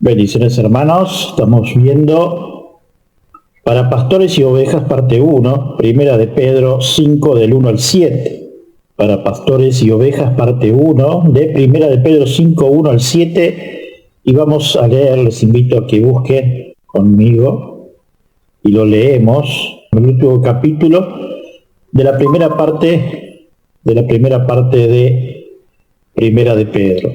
Bendiciones, hermanos. Estamos viendo para pastores y ovejas parte 1, primera de Pedro 5 del 1 al 7. Para pastores y ovejas parte 1 de primera de Pedro 5, 1 al 7. Y vamos a leer, les invito a que busquen conmigo y lo leemos. El último capítulo de la primera parte de primera de Pedro.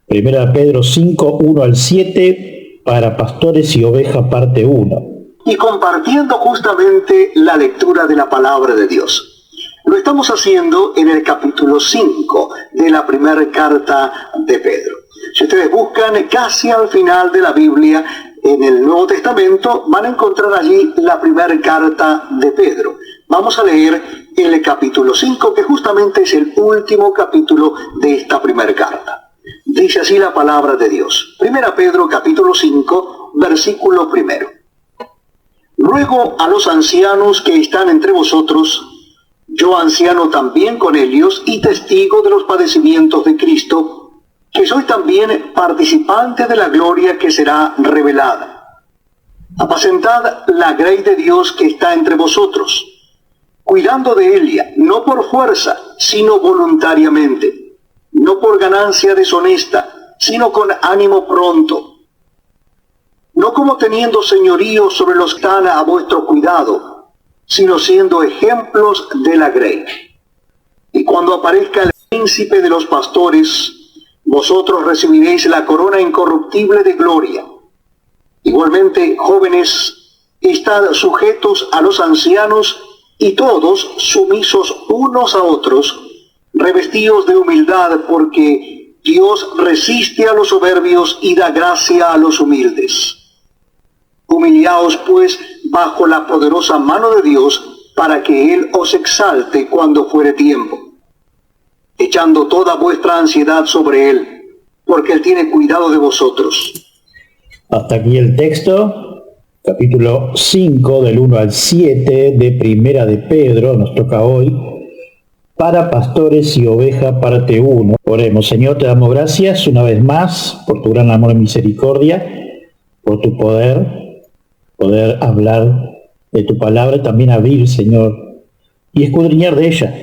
Primera de Pedro 5, 1 al 7, para pastores y ovejas parte 1. Y compartiendo justamente la lectura de la palabra de Dios. Lo estamos haciendo en el capítulo 5 de la primera carta de Pedro. Si ustedes buscan casi al final de la Biblia, en el Nuevo Testamento, van a encontrar allí la primera carta de Pedro. Vamos a leer el capítulo 5, que justamente es el último capítulo de esta primera carta. Dice así la palabra de Dios. Primera Pedro capítulo 5, versículo 1. Ruego a los ancianos que están entre vosotros, yo anciano también con ellos y testigo de los padecimientos de Cristo, que soy también participante de la gloria que será revelada. Apacentad la grey de Dios que está entre vosotros, cuidando de ella, no por fuerza, sino voluntariamente, no por ganancia deshonesta, sino con ánimo pronto, no como teniendo señorío sobre los que están a vuestro cuidado, sino siendo ejemplos de la grey. Y cuando aparezca el príncipe de los pastores, vosotros recibiréis la corona incorruptible de gloria. Igualmente, jóvenes, estad sujetos a los ancianos y todos sumisos unos a otros, revestidos de humildad, porque Dios resiste a los soberbios y da gracia a los humildes. Humillaos pues bajo la poderosa mano de Dios, para que Él os exalte cuando fuere tiempo, echando toda vuestra ansiedad sobre Él, porque Él tiene cuidado de vosotros. Hasta aquí el texto, capítulo 5 del 1 al 7 de primera de Pedro, nos toca hoy. Para pastores y ovejas, parte 1. Oremos. Señor, te damos gracias una vez más por tu gran amor y misericordia, por tu poder hablar de tu palabra y también abrir, Señor, y escudriñar de ella.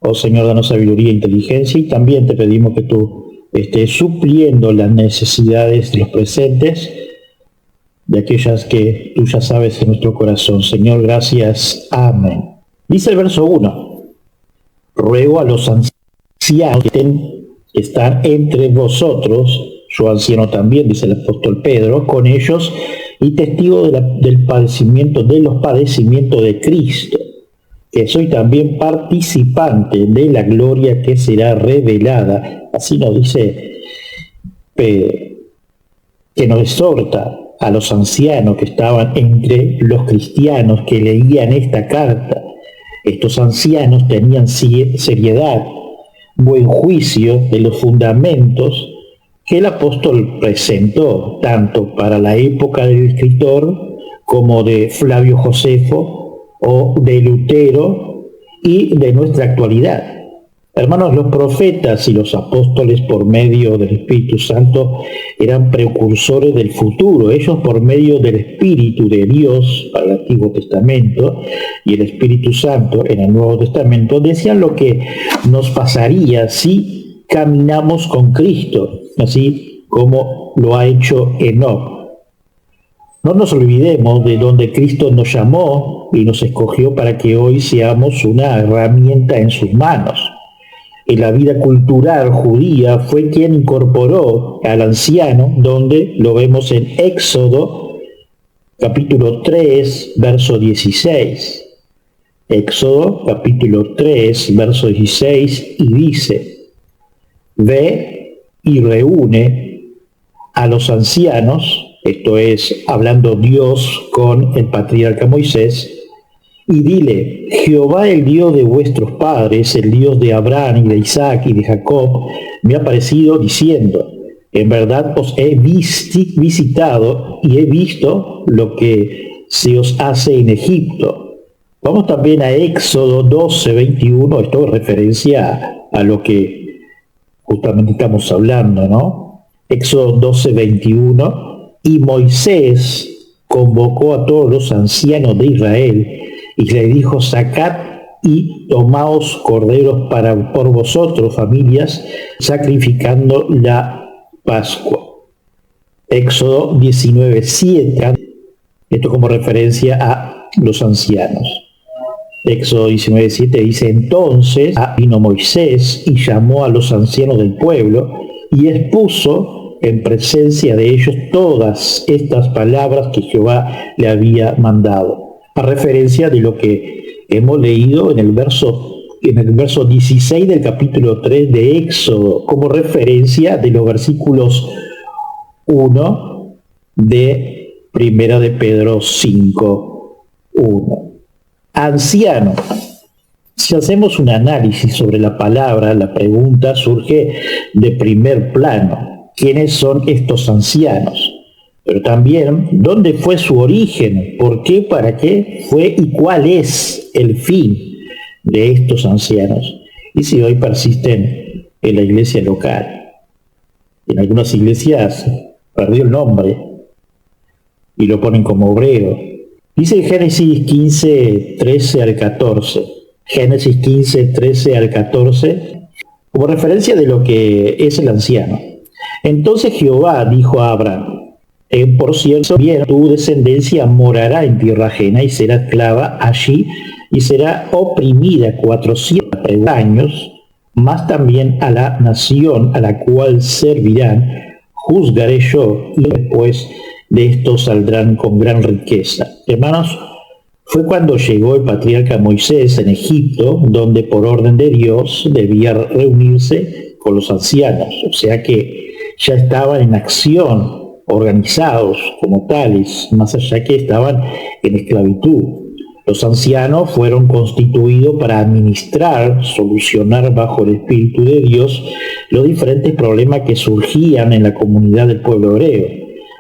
Oh Señor, danos sabiduría e inteligencia, y también te pedimos que tú estés supliendo las necesidades de los presentes, de aquellas que tú ya sabes en nuestro corazón. Señor, gracias. Amén. Dice el verso 1. Ruego a los ancianos que están entre vosotros, yo anciano también, dice el apóstol Pedro, con ellos, y testigo del padecimiento, de los padecimientos de Cristo, que soy también participante de la gloria que será revelada. Así nos dice Pedro, que nos exhorta a los ancianos que estaban entre los cristianos que leían esta carta. Estos ancianos tenían seriedad, buen juicio de los fundamentos que el apóstol presentó, tanto para la época del escritor como de Flavio Josefo o de Lutero y de nuestra actualidad. Hermanos, los profetas y los apóstoles por medio del Espíritu Santo eran precursores del futuro. Ellos por medio del Espíritu de Dios para el Antiguo Testamento y el Espíritu Santo en el Nuevo Testamento decían lo que nos pasaría si caminamos con Cristo, así como lo ha hecho Enoc. No nos olvidemos de donde Cristo nos llamó y nos escogió para que hoy seamos una herramienta en sus manos. En la vida cultural judía fue quien incorporó al anciano, donde lo vemos en Éxodo, capítulo 3, verso 16. Éxodo, capítulo 3, verso 16, y dice: Ve y reúne a los ancianos, esto es, hablando Dios con el patriarca Moisés, y dile: Jehová, el Dios de vuestros padres, el Dios de Abraham y de Isaac y de Jacob, me ha parecido diciendo: en verdad os he visitado y he visto lo que se os hace en Egipto. Vamos también a Éxodo 12, 21, esto es referencia a lo que justamente estamos hablando, ¿no? Éxodo 12:21, y Moisés convocó a todos los ancianos de Israel y le dijo: sacad y tomaos corderos por vosotros, familias, sacrificando la Pascua. Éxodo 19:7, esto como referencia a los ancianos. Éxodo 19:7 dice: entonces vino Moisés y llamó a los ancianos del pueblo y expuso en presencia de ellos todas estas palabras que Jehová le había mandado, a referencia de lo que hemos leído en el verso 16 del capítulo 3 de Éxodo, como referencia de los versículos 1 de Primera de Pedro 5:1. Anciano. Si hacemos un análisis sobre la palabra, la pregunta surge de primer plano: ¿quiénes son estos ancianos? Pero también, ¿dónde fue su origen? ¿Por qué? ¿Para qué fue? ¿Y cuál es el fin de estos ancianos? Y si hoy persisten en la iglesia local. En algunas iglesias perdió el nombre y lo ponen como obrero. Dice Génesis 15, 13 al 14. Génesis 15, 13 al 14, como referencia de lo que es el anciano. Entonces Jehová dijo a Abraham: por cierto, bien, tu descendencia morará en tierra ajena y será esclava allí y será oprimida 400 años, más también a la nación a la cual servirán juzgaré yo, y después de esto saldrán con gran riqueza. Hermanos, fue cuando llegó el patriarca Moisés en Egipto, donde por orden de Dios debía reunirse con los ancianos, o sea que ya estaban en acción, organizados como tales, más allá que estaban en esclavitud. Los ancianos fueron constituidos para administrar, solucionar bajo el Espíritu de Dios los diferentes problemas que surgían en la comunidad del pueblo hebreo,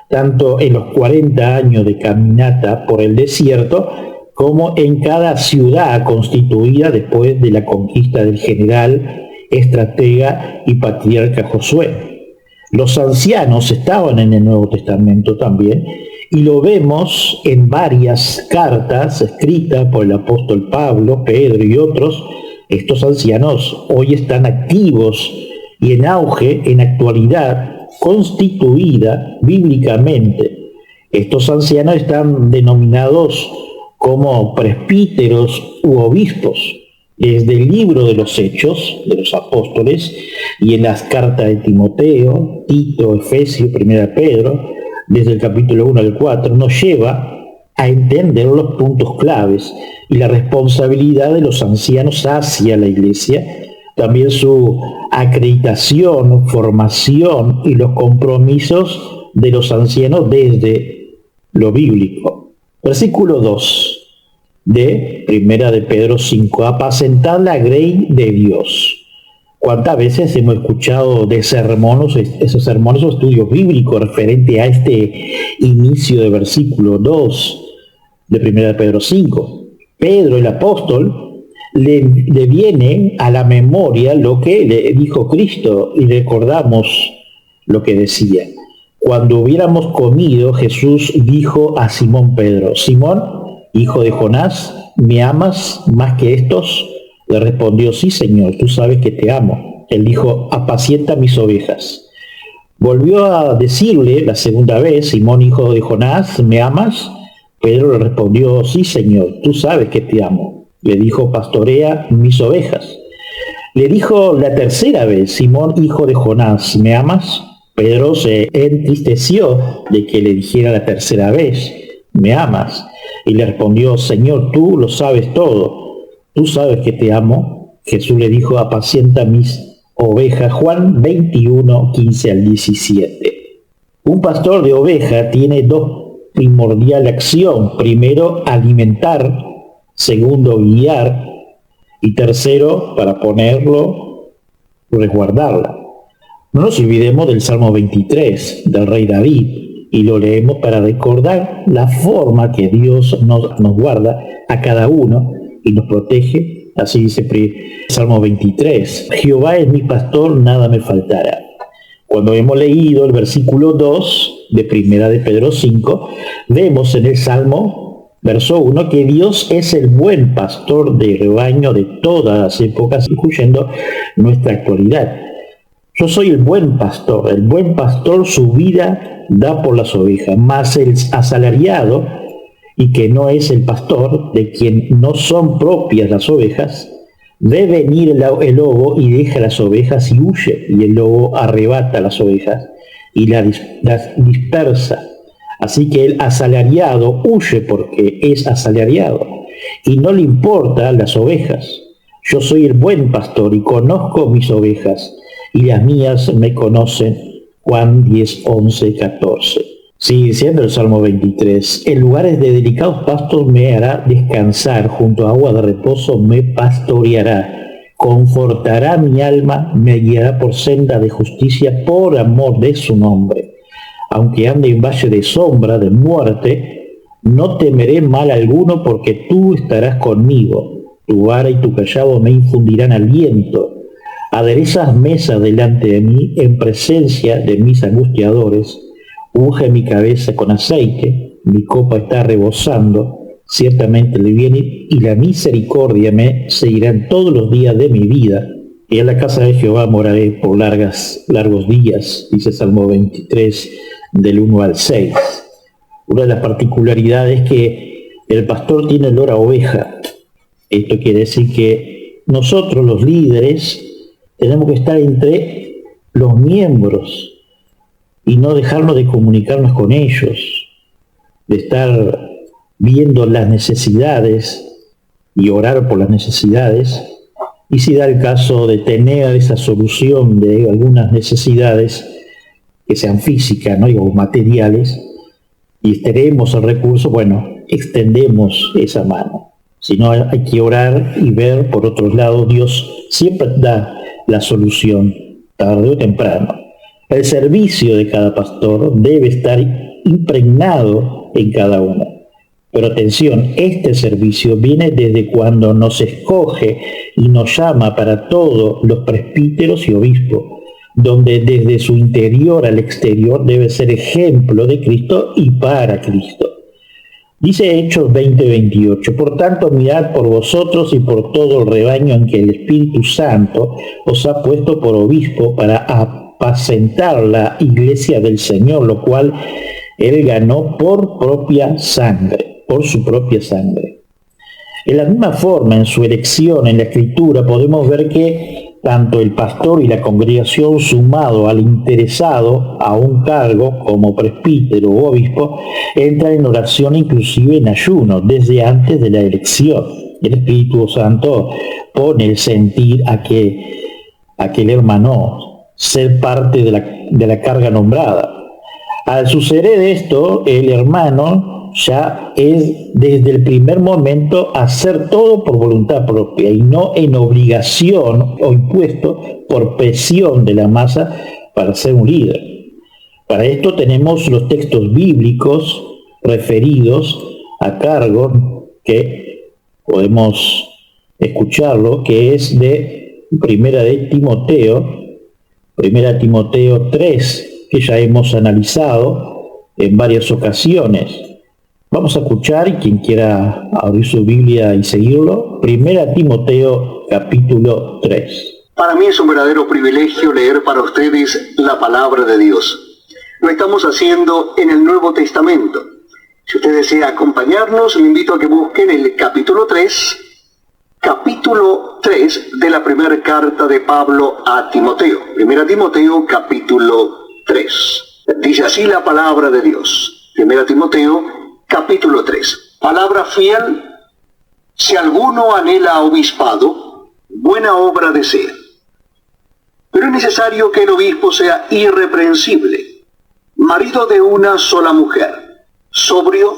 tanto en los 40 años de caminata por el desierto, como en cada ciudad constituida después de la conquista del general, estratega y patriarca Josué. Los ancianos estaban en el Nuevo Testamento también, y lo vemos en varias cartas escritas por el apóstol Pablo, Pedro y otros. Estos ancianos hoy están activos y en auge, en actualidad, constituida bíblicamente. Estos ancianos están denominados como presbíteros u obispos. Desde el libro de los Hechos de los Apóstoles y en las cartas de Timoteo, Tito, Efesios, Primera Pedro, desde el capítulo 1 al 4, nos lleva a entender los puntos claves y la responsabilidad de los ancianos hacia la iglesia, también su acreditación, formación y los compromisos de los ancianos desde lo bíblico. Versículo 2 de Primera de Pedro 5, apacentar la grey de Dios. ¿Cuántas veces hemos escuchado de sermones, esos sermones o estudios bíblicos referente a este inicio de versículo 2 de Primera de Pedro 5? Pedro, el apóstol, le viene a la memoria lo que le dijo Cristo y recordamos lo que decía. Cuando hubiéramos comido, Jesús dijo a Simón Pedro: Simón, hijo de Jonás, ¿me amas más que estos? Le respondió: sí, Señor, tú sabes que te amo. Él dijo: apacienta mis ovejas. Volvió a decirle la segunda vez: Simón, hijo de Jonás, ¿me amas? Pedro le respondió: sí, Señor, tú sabes que te amo. Le dijo: pastorea mis ovejas. Le dijo la tercera vez: Simón, hijo de Jonás, ¿me amas? Pedro se entristeció de que le dijera la tercera vez: ¿me amas? Y le respondió: Señor, tú lo sabes todo, tú sabes que te amo. Jesús le dijo: apacienta mis ovejas. Juan 21, 15 al 17. Un pastor de oveja tiene dos primordiales acciones: primero, alimentar; segundo, guiar; y tercero, para ponerlo, resguardarla. No nos olvidemos del Salmo 23 del rey David, y lo leemos para recordar la forma que Dios nos guarda a cada uno y nos protege. Así dice Salmo 23: Jehová es mi pastor, nada me faltará. Cuando hemos leído el versículo 2 de Primera de Pedro 5, vemos en el Salmo, verso 1, que Dios es el buen pastor de rebaño de todas las épocas, incluyendo nuestra actualidad. Yo soy el buen pastor su vida da por las ovejas, mas el asalariado, y que no es el pastor, de quien no son propias las ovejas, ve venir el lobo y deja las ovejas y huye, y el lobo arrebata las ovejas y las dispersa. Así que el asalariado huye porque es asalariado, y no le importan las ovejas. Yo soy el buen pastor y conozco mis ovejas, y las mías me conocen. Juan 10, 11, 14. Sigue diciendo el Salmo 23, en lugares de delicados pastos me hará descansar, junto a agua de reposo me pastoreará, confortará mi alma, me guiará por senda de justicia por amor de su nombre. Aunque ande en valle de sombra de muerte, no temeré mal alguno, porque tú estarás conmigo, tu vara y tu callado me infundirán aliento. Aderezas mesa delante de mí en presencia de mis angustiadores. Unge mi cabeza con aceite, mi copa está rebosando. Ciertamente el bien y la misericordia me seguirán todos los días de mi vida, y en la casa de Jehová moraré por largos días, dice Salmo 23, del 1 al 6. Una de las particularidades es que el pastor tiene olor a oveja. Esto quiere decir que nosotros, los líderes, tenemos que estar entre los miembros y no dejarnos de comunicarnos con ellos, de estar viendo las necesidades y orar por las necesidades, y si da el caso de tener esa solución de algunas necesidades que sean físicas, ¿no?, o materiales, y tenemos el recurso, bueno, extendemos esa mano. Si no, hay que orar y ver por otros lados. Dios siempre da la solución, tarde o temprano. El servicio de cada pastor debe estar impregnado en cada uno. Pero atención, este servicio viene desde cuando nos escoge y nos llama para todos los presbíteros y obispos, donde desde su interior al exterior debe ser ejemplo de Cristo y para Cristo. Dice Hechos 20:28, por tanto mirad por vosotros y por todo el rebaño en que el Espíritu Santo os ha puesto por obispo para apacentar la iglesia del Señor, lo cual él ganó por su propia sangre. En la misma forma, en su elección en la Escritura, podemos ver que tanto el pastor y la congregación, sumado al interesado a un cargo como presbítero o obispo, entran en oración, inclusive en ayuno, desde antes de la elección. El Espíritu Santo pone el sentir a aquel hermano ser parte de la carga nombrada. Al suceder esto, el hermano ya es desde el primer momento hacer todo por voluntad propia y no en obligación o impuesto por presión de la masa para ser un líder. Para esto tenemos los textos bíblicos referidos a cargo, que podemos escucharlo, que es de Primera Timoteo 3, que ya hemos analizado en varias ocasiones. Vamos a escuchar, y quien quiera abrir su Biblia y seguirlo, 1 Timoteo capítulo 3. Para mí es un verdadero privilegio leer para ustedes la palabra de Dios. Lo estamos haciendo en el Nuevo Testamento. Si usted desea acompañarnos, le invito a que busquen el capítulo 3 de la primera carta de Pablo a Timoteo. 1 Timoteo capítulo 3. Dice así la palabra de Dios. 1 Timoteo capítulo 3. Palabra fiel: si alguno anhela obispado, buena obra desea. Pero es necesario que el obispo sea irreprensible, marido de una sola mujer, sobrio,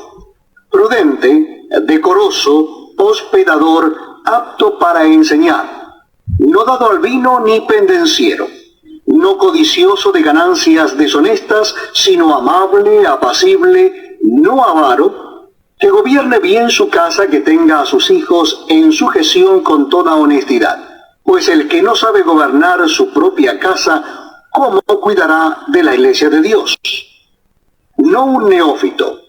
prudente, decoroso, hospedador, apto para enseñar, no dado al vino ni pendenciero, no codicioso de ganancias deshonestas, sino amable, apacible, no avaro, que gobierne bien su casa, que tenga a sus hijos en sujeción con toda honestidad. Pues el que no sabe gobernar su propia casa, ¿cómo cuidará de la iglesia de Dios? No un neófito,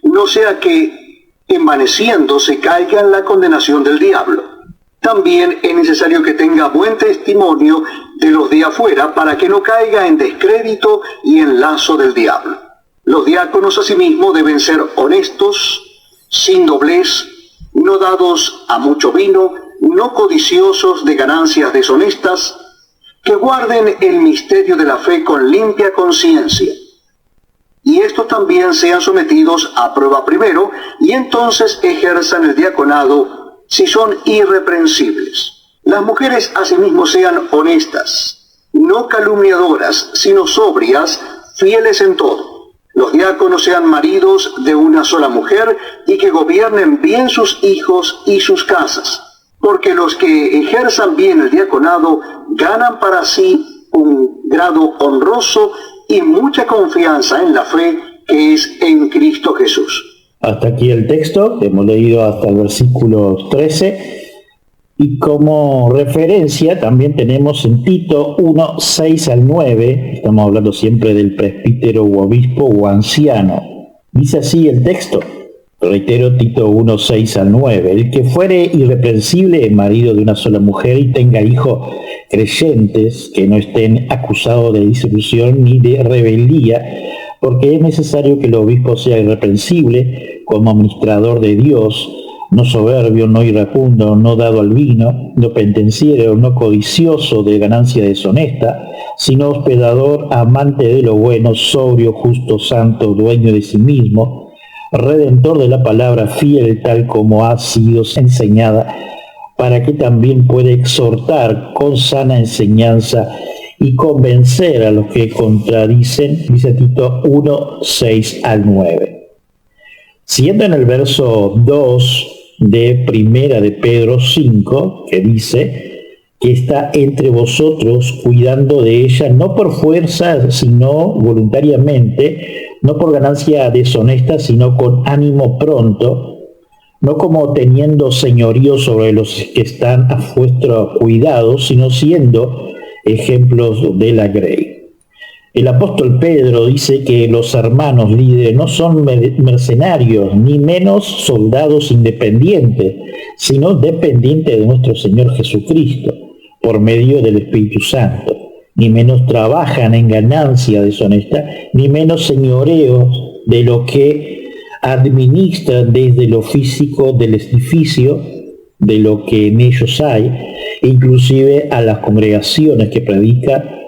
no sea que envaneciendo se caiga en la condenación del diablo. También es necesario que tenga buen testimonio de los de afuera para que no caiga en descrédito y en lazo del diablo. Los diáconos asimismo deben ser honestos, sin doblez, no dados a mucho vino, no codiciosos de ganancias deshonestas, que guarden el misterio de la fe con limpia conciencia. Y estos también sean sometidos a prueba primero, y entonces ejerzan el diaconado si son irreprensibles. Las mujeres asimismo sean honestas, no calumniadoras, sino sobrias, fieles en todo. Los diáconos sean maridos de una sola mujer y que gobiernen bien sus hijos y sus casas, porque los que ejerzan bien el diaconado ganan para sí un grado honroso y mucha confianza en la fe que es en Cristo Jesús. Hasta aquí el texto, hemos leído hasta el versículo 13, y como referencia también tenemos en Tito 1, 6 al 9, estamos hablando siempre del presbítero o obispo o anciano. Dice así el texto, reitero Tito 1, 6 al 9, el que fuere irreprensible, marido de una sola mujer, y tenga hijos creyentes, que no estén acusados de disolución ni de rebeldía, porque es necesario que el obispo sea irreprensible como administrador de Dios, no soberbio, no iracundo, no dado al vino, no pendenciero, no codicioso de ganancia deshonesta, sino hospedador, amante de lo bueno, sobrio, justo, santo, dueño de sí mismo, redentor de la palabra, fiel tal como ha sido enseñada, para que también pueda exhortar con sana enseñanza y convencer a los que contradicen, dice Tito 1, 6 al 9. Siguiendo en el verso 2 de Primera de Pedro 5, que dice que está entre vosotros cuidando de ella, no por fuerza, sino voluntariamente, no por ganancia deshonesta, sino con ánimo pronto, no como teniendo señorío sobre los que están a vuestro cuidado, sino siendo ejemplos de la grey. El apóstol Pedro dice que los hermanos líderes no son mercenarios, ni menos soldados independientes, sino dependientes de nuestro Señor Jesucristo, por medio del Espíritu Santo. Ni menos trabajan en ganancia deshonesta, ni menos señoreo de lo que administran desde lo físico del edificio, de lo que en ellos hay, inclusive a las congregaciones que predican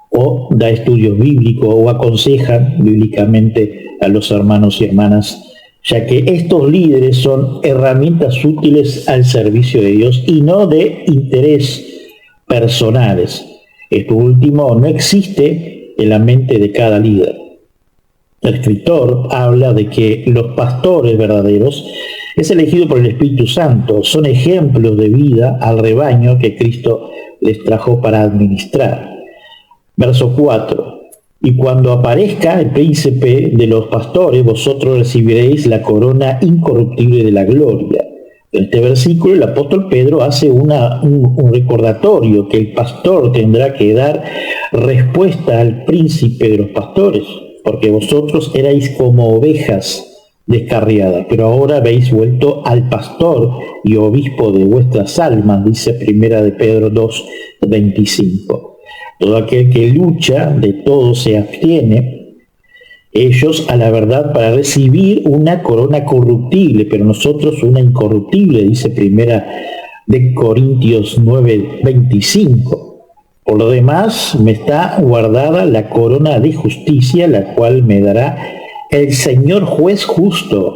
o da estudios bíblicos o aconsejan bíblicamente a los hermanos y hermanas, ya que estos líderes son herramientas útiles al servicio de Dios y no de interés personales. Esto último no existe en la mente de cada líder. El escritor habla de que los pastores verdaderos es elegido por el Espíritu Santo, son ejemplos de vida al rebaño que Cristo les trajo para administrar. Verso 4. Y cuando aparezca el príncipe de los pastores, vosotros recibiréis la corona incorruptible de la gloria. En este versículo el apóstol Pedro hace un recordatorio que el pastor tendrá que dar respuesta al príncipe de los pastores, porque vosotros erais como ovejas descarriadas, pero ahora habéis vuelto al pastor y obispo de vuestras almas, dice Primera de Pedro 2, 25. Todo aquel que lucha, de todo se abstiene, ellos a la verdad para recibir una corona corruptible, pero nosotros una incorruptible, dice Primera de Corintios 9, 25. Por lo demás, me está guardada la corona de justicia, la cual me dará el Señor juez justo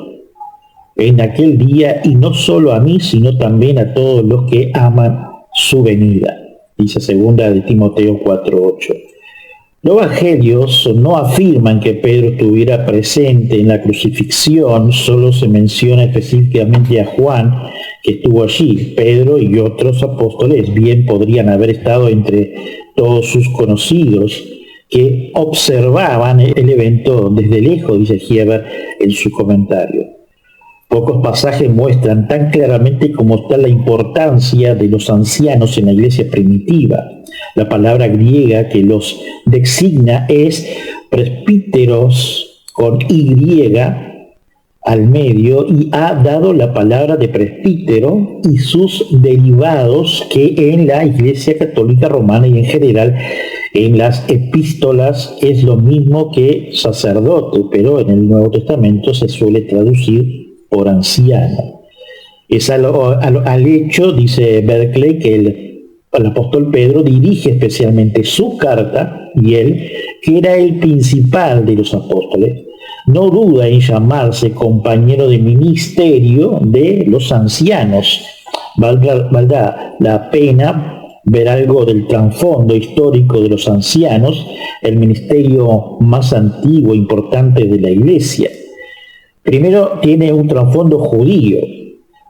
en aquel día, y no solo a mí, sino también a todos los que aman su venida. Dice segunda de Timoteo 4:8. Los evangelios no afirman que Pedro estuviera presente en la crucifixión, solo se menciona específicamente a Juan, que estuvo allí. Pedro y otros apóstoles bien podrían haber estado entre todos sus conocidos que observaban el evento desde lejos, dice Hieber en su comentario. Pocos pasajes muestran tan claramente cómo está la importancia de los ancianos en la iglesia primitiva. La palabra griega que los designa es presbíteros con Y al medio, y ha dado la palabra de presbítero y sus derivados que en la Iglesia Católica Romana y en general en las epístolas es lo mismo que sacerdote, pero en el Nuevo Testamento se suele traducir por anciano. Es al hecho, dice Berkeley, que el apóstol Pedro dirige especialmente su carta, y él, que era el principal de los apóstoles, no duda en llamarse compañero de ministerio de los ancianos. Valdrá la pena ver algo del trasfondo histórico de los ancianos, el ministerio más antiguo e importante de la Iglesia. Primero tiene un trasfondo judío.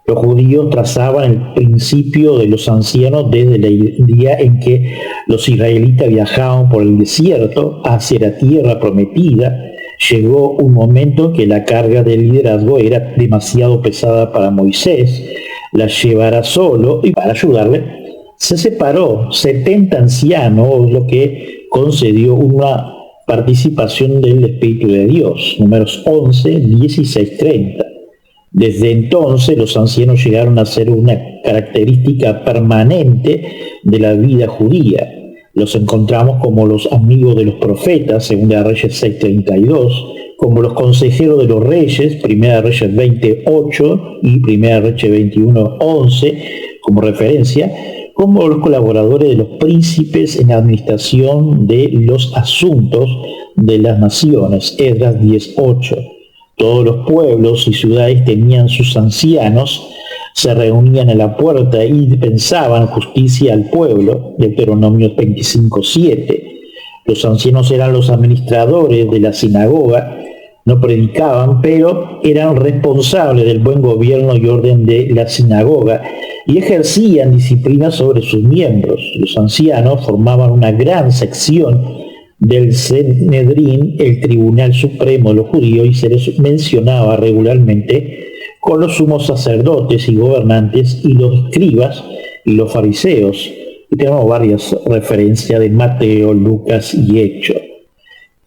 Los judíos trazaban el principio de los ancianos desde el día en que los israelitas viajaban por el desierto hacia la tierra prometida. Llegó un momento en que la carga del liderazgo era demasiado pesada para Moisés, la llevara solo, y para ayudarle se separó 70 ancianos, lo que concedió una participación del Espíritu de Dios. Números 11, 16, 30. Desde entonces los ancianos llegaron a ser una característica permanente de la vida judía. Los encontramos como los amigos de los profetas, 2 Reyes 6:32, como los consejeros de los reyes, 1 Reyes 20:8 y 1 Reyes 21:11, como referencia, como los colaboradores de los príncipes en la administración de los asuntos de las naciones, Esdras 10:8. Todos los pueblos y ciudades tenían sus ancianos, se reunían en la puerta y dispensaban justicia al pueblo, Deuteronomio 25:7. Los ancianos eran los administradores de la sinagoga, no predicaban, pero eran responsables del buen gobierno y orden de la sinagoga y ejercían disciplina sobre sus miembros. Los ancianos formaban una gran sección del Sanedrín, el Tribunal Supremo de los Judíos, y se les mencionaba regularmente con los sumos sacerdotes y gobernantes y los escribas y los fariseos. Y tenemos varias referencias de Mateo, Lucas y Hechos.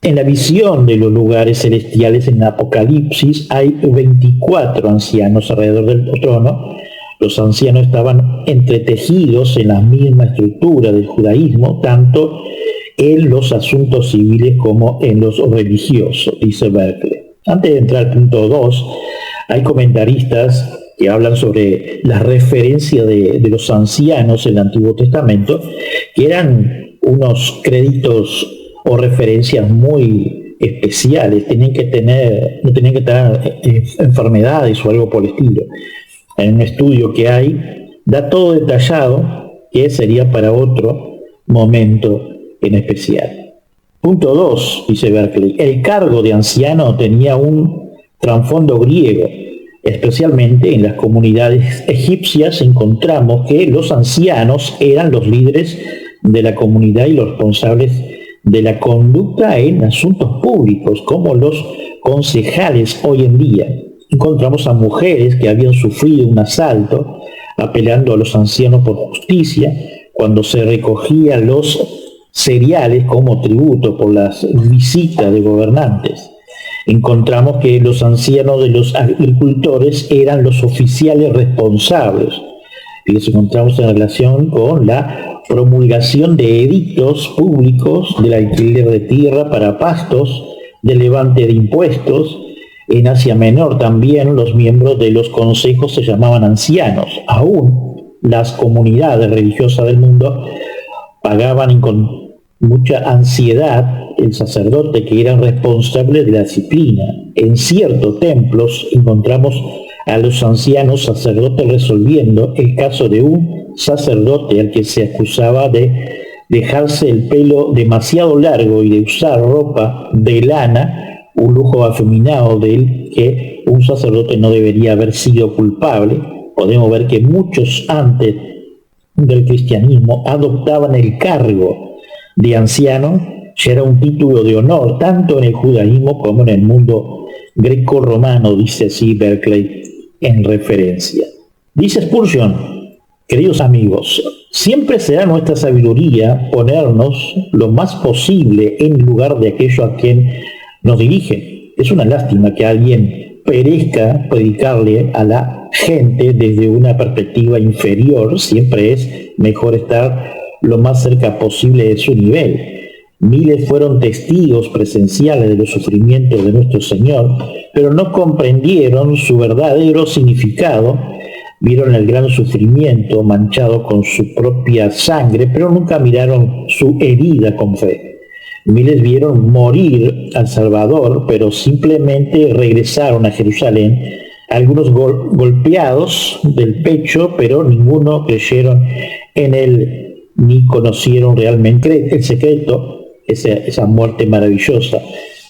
En la visión de los lugares celestiales en Apocalipsis hay 24 ancianos alrededor del trono. Los ancianos estaban entretejidos en la misma estructura del judaísmo, tanto en los asuntos civiles como en los religiosos, dice Berkeley. Antes de entrar al punto 2, hay comentaristas que hablan sobre la referencia de los ancianos en el Antiguo Testamento, que eran unos créditos o referencias muy especiales, no tenían que tener enfermedades o algo por el estilo. En un estudio que hay, da todo detallado, que sería para otro momento en especial. Punto 2, dice Berkeley, el cargo de anciano tenía un trasfondo griego. Especialmente en las comunidades egipcias encontramos que los ancianos eran los líderes de la comunidad y los responsables de la conducta en asuntos públicos, como los concejales hoy en día. Encontramos a mujeres que habían sufrido un asalto, apelando a los ancianos por justicia, cuando se recogían los cereales como tributo por las visitas de gobernantes. Encontramos que los ancianos de los agricultores eran los oficiales responsables. Y los encontramos en relación con la promulgación de edictos públicos del alquiler de tierra para pastos, del levante de impuestos. En Asia Menor también los miembros de los consejos se llamaban ancianos. Aún las comunidades religiosas del mundo pagaban con mucha ansiedad el sacerdote, que era responsable de la disciplina. En ciertos templos encontramos a los ancianos sacerdotes resolviendo el caso de un sacerdote al que se acusaba de dejarse el pelo demasiado largo y de usar ropa de lana, un lujo afeminado del que un sacerdote no debería haber sido culpable. Podemos ver que muchos antes del cristianismo adoptaban el cargo de anciano. Ya era un título de honor tanto en el judaísmo como en el mundo greco-romano, dice así Berkeley en referencia. Dice Spurgeon, queridos amigos, Siempre será nuestra sabiduría ponernos lo más posible en lugar de aquello a quien nos dirigen. Es una lástima que alguien perezca predicarle a la gente desde una perspectiva inferior. Siempre es mejor estar lo más cerca posible de su nivel. Miles fueron testigos presenciales de los sufrimientos de nuestro Señor, pero no comprendieron su verdadero significado. Vieron el gran sufrimiento manchado con su propia sangre, pero nunca miraron su herida con fe. Miles vieron morir al Salvador, pero simplemente regresaron a Jerusalén, algunos golpeados del pecho, pero ninguno creyeron en él ni conocieron realmente el secreto, esa muerte maravillosa,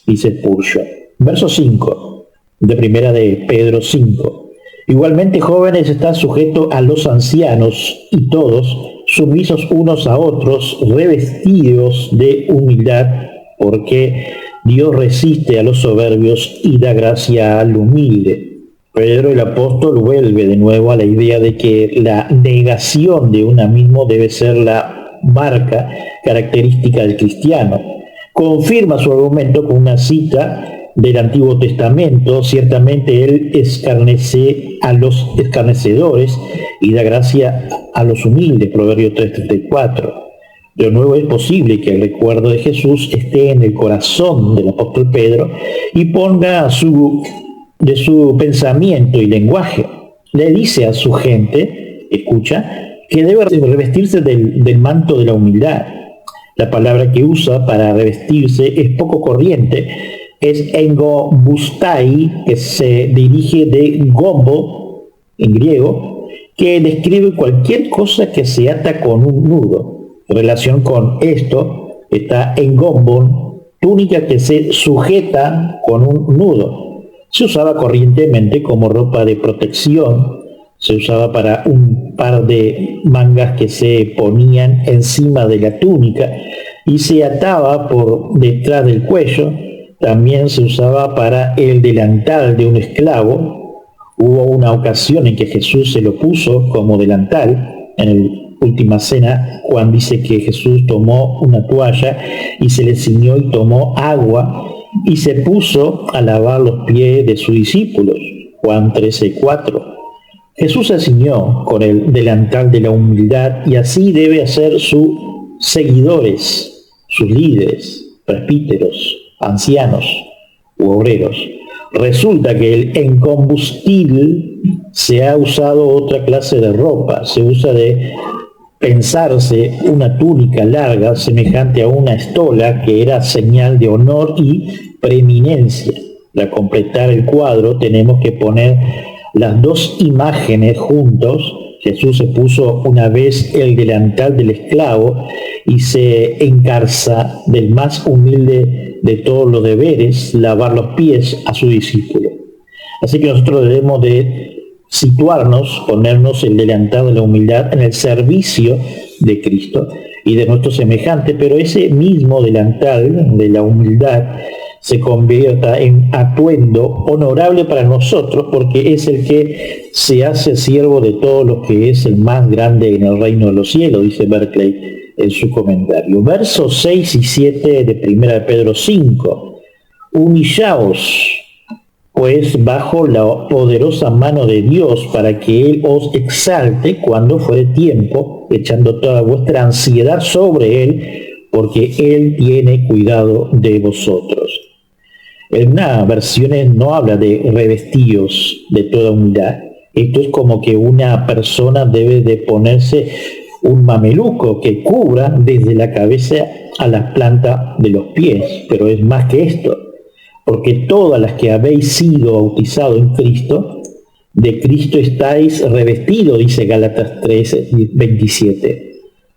dice Spurgeon. Verso 5 de primera de Pedro 5. Igualmente, jóvenes, están sujetos a los ancianos, y todos sumisos unos a otros, revestidos de humildad, porque Dios resiste a los soberbios y da gracia al humilde. Pedro el apóstol vuelve de nuevo a la idea de que la negación de uno mismo debe ser la marca característica del cristiano. Confirma su argumento con una cita del Antiguo Testamento. Ciertamente él escarnece a los escarnecedores y da gracia a los humildes, Proverbios 3:34. De nuevo, es posible que el recuerdo de Jesús esté en el corazón del apóstol Pedro y ponga de su pensamiento y lenguaje. Le dice a su gente, escucha, que debe revestirse del manto de la humildad. La palabra que usa para revestirse es poco corriente, es engobustai, que se dirige de gombo, en griego, que describe cualquier cosa que se ata con un nudo. En relación con esto está engombon, túnica que se sujeta con un nudo. Se usaba corrientemente como ropa de protección, se usaba para un par de mangas que se ponían encima de la túnica y se ataba por detrás del cuello. También se usaba para el delantal de un esclavo. Hubo una ocasión en que Jesús se lo puso como delantal. En la Última Cena, Juan dice que Jesús tomó una toalla y se le ciñó y tomó agua y se puso a lavar los pies de sus discípulos. Juan 13:4. Jesús se ciñó con el delantal de la humildad, y así debe hacer sus seguidores, sus líderes, presbíteros, ancianos u obreros. Resulta que el incombustible se ha usado otra clase de ropa. Se usa de pensarse una túnica larga semejante a una estola, que era señal de honor y preeminencia. Para completar el cuadro tenemos que poner las dos imágenes juntos. Jesús se puso una vez el delantal del esclavo y se encarza del más humilde de todos los deberes, lavar los pies a su discípulo. Así que nosotros debemos de situarnos, ponernos el delantal de la humildad en el servicio de Cristo y de nuestro semejante, pero ese mismo delantal de la humildad se convierta en atuendo honorable para nosotros, porque es el que se hace siervo de todos los que es el más grande en el reino de los cielos, dice Berkeley en su comentario. Versos 6 y 7 de 1 de Pedro 5. Humillaos, pues, bajo la poderosa mano de Dios, para que Él os exalte cuando fuere tiempo, echando toda vuestra ansiedad sobre Él, porque Él tiene cuidado de vosotros. En una versión no habla de revestidos de toda humildad. Esto es como que una persona debe de ponerse un mameluco que cubra desde la cabeza a la planta de los pies, pero es más que esto, porque todas las que habéis sido bautizados en Cristo, de Cristo estáis revestidos, dice Gálatas 3:27.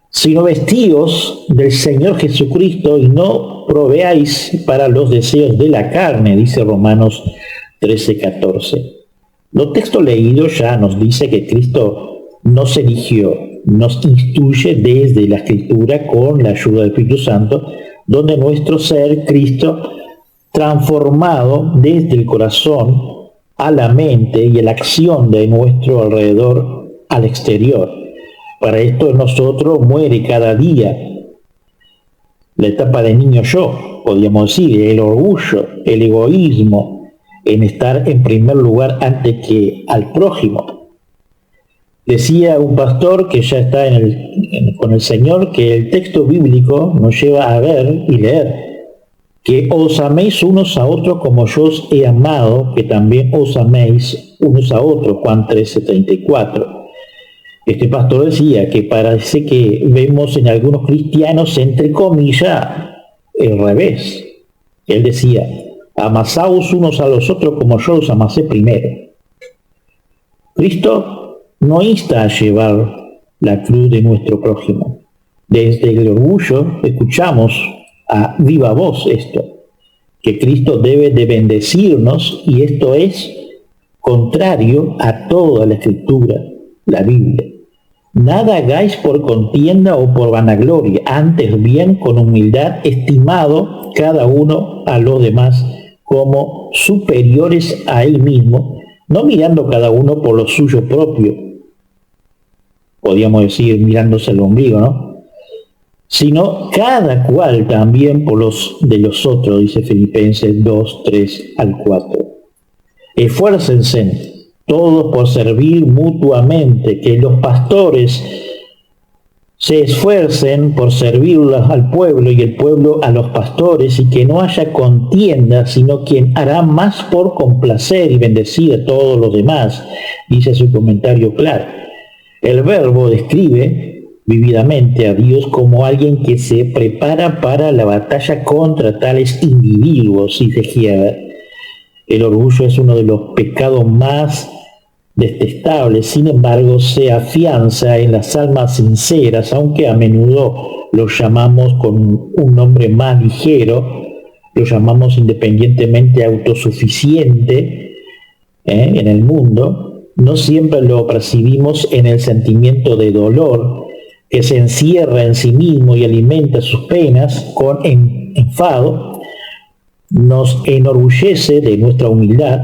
Sino vestíos del Señor Jesucristo y no proveáis para los deseos de la carne, dice Romanos 13:14. Los textos leídos ya nos dice que Cristo nos eligió, nos instruye desde la Escritura con la ayuda del Espíritu Santo, donde nuestro ser, Cristo, transformado desde el corazón a la mente y a la acción de nuestro alrededor al exterior. Para esto en nosotros muere cada día la etapa de niño yo, podríamos decir, el orgullo, el egoísmo, en estar en primer lugar antes que al prójimo. Decía un pastor que ya está con el Señor que el texto bíblico nos lleva a ver y leer que os améis unos a otros como yo os he amado, que también os améis unos a otros, Juan 13:34. Este pastor decía que parece que vemos en algunos cristianos, entre comillas, el revés. Él decía, amasaos unos a los otros como yo os amasé primero. Cristo no insta a llevar la cruz de nuestro prójimo. Desde el orgullo escuchamos a viva voz esto, que Cristo debe de bendecirnos, y esto es contrario a toda la Escritura, la Biblia. Nada hagáis por contienda o por vanagloria, antes bien con humildad estimado cada uno a los demás como superiores a él mismo, no mirando cada uno por lo suyo propio, podríamos decir mirándose el ombligo, ¿no? Sino cada cual también por los de los otros, dice Filipenses 2:3-4. Esfuércense todos por servir mutuamente, que los pastores se esfuercen por servir al pueblo y el pueblo a los pastores, y que no haya contienda, sino quien hará más por complacer y bendecir a todos los demás, dice su comentario claro. El verbo describe vividamente a Dios como alguien que se prepara para la batalla contra tales individuos, dice Heber. El orgullo es uno de los pecados más detestables, sin embargo se afianza en las almas sinceras, aunque a menudo lo llamamos con un nombre más ligero, lo llamamos independientemente autosuficiente en el mundo. No siempre lo percibimos en el sentimiento de dolor que se encierra en sí mismo y alimenta sus penas con enfado. Nos enorgullece de nuestra humildad,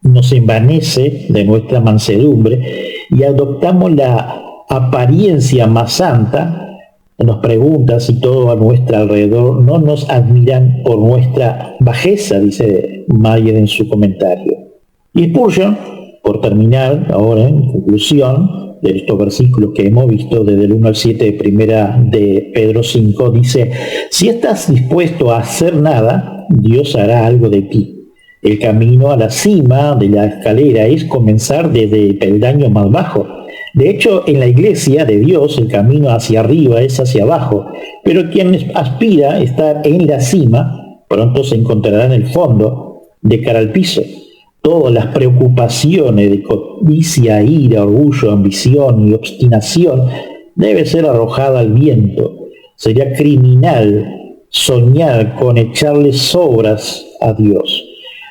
nos envanece de nuestra mansedumbre y adoptamos la apariencia más santa. Nos pregunta si todo a nuestro alrededor no nos admiran por nuestra bajeza, dice Mayer en su comentario. Y Spurgeon, por terminar ahora en conclusión de estos versículos que hemos visto desde el 1 al 7 de primera de Pedro 5, dice, si estás dispuesto a hacer nada, Dios hará algo de ti. El camino a la cima de la escalera es comenzar desde el peldaño más bajo. De hecho, en la iglesia de Dios el camino hacia arriba es hacia abajo, pero quien aspira a estar en la cima, pronto se encontrará en el fondo, de cara al piso. Todas las preocupaciones de codicia, ira, orgullo, ambición y obstinación debe ser arrojada al viento. Sería criminal soñar con echarle sobras a Dios.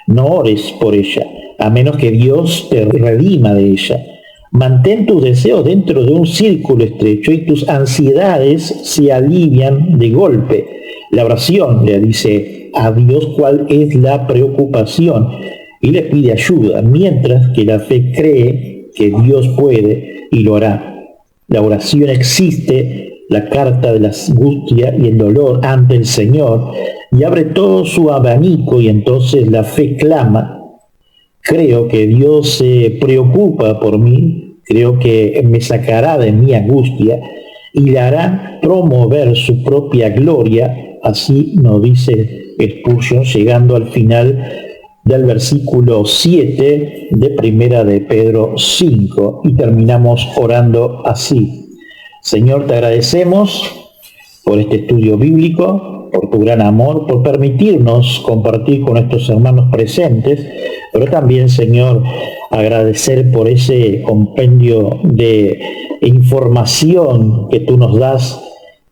No ores por ella, a menos que Dios te redima de ella. Mantén tus deseos dentro de un círculo estrecho y tus ansiedades se alivian de golpe. La oración le dice a Dios cuál es la preocupación y le pide ayuda, mientras que la fe cree que Dios puede y lo hará. La oración existe, la carta de la angustia y el dolor ante el Señor, y abre todo su abanico, y entonces la fe clama. Creo que Dios se preocupa por mí, creo que me sacará de mi angustia y le hará promover su propia gloria. Así nos dice Spurgeon, llegando al final del versículo 7 de primera de Pedro 5, y terminamos orando así. Señor, te agradecemos por este estudio bíblico, por tu gran amor, por permitirnos compartir con nuestros hermanos presentes, pero también, Señor, agradecer por ese compendio de información que tú nos das,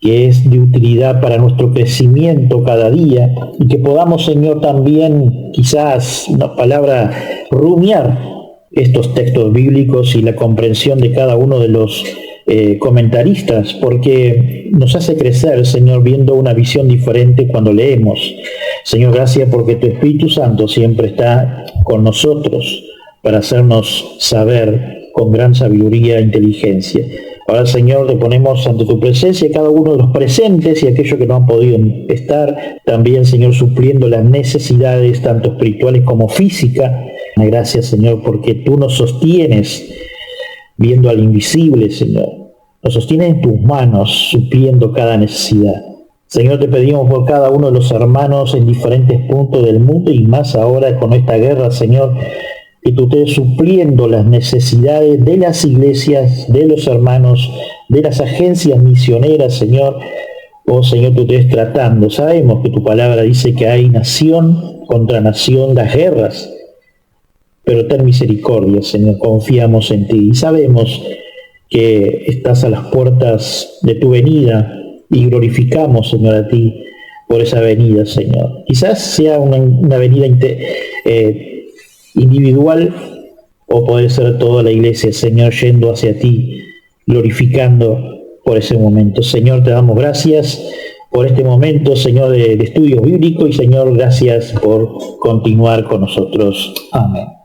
que es de utilidad para nuestro crecimiento cada día, y que podamos, Señor, también, quizás, una palabra, rumiar estos textos bíblicos y la comprensión de cada uno de los comentaristas, porque nos hace crecer, Señor, viendo una visión diferente cuando leemos. Señor, gracias porque tu Espíritu Santo siempre está con nosotros para hacernos saber con gran sabiduría e inteligencia. Ahora, Señor, te ponemos ante tu presencia cada uno de los presentes y aquellos que no han podido estar. También, Señor, supliendo las necesidades tanto espirituales como físicas. Gracias, Señor, porque tú nos sostienes viendo al invisible, Señor. Nos sostienes en tus manos, supliendo cada necesidad. Señor, te pedimos por cada uno de los hermanos en diferentes puntos del mundo y más ahora con esta guerra, Señor, que tú estés supliendo las necesidades de las iglesias, de los hermanos, de las agencias misioneras, Señor. Oh, Señor, tú estés tratando. Sabemos que tu palabra dice que hay nación contra nación, las guerras. Pero ten misericordia, Señor, confiamos en ti. Y sabemos que estás a las puertas de tu venida y glorificamos, Señor, a ti por esa venida, Señor. Quizás sea una venida individual o puede ser toda la iglesia, Señor, yendo hacia ti, glorificando por ese momento. Señor, te damos gracias por este momento, Señor, de estudio bíblico y, Señor, gracias por continuar con nosotros. Amén.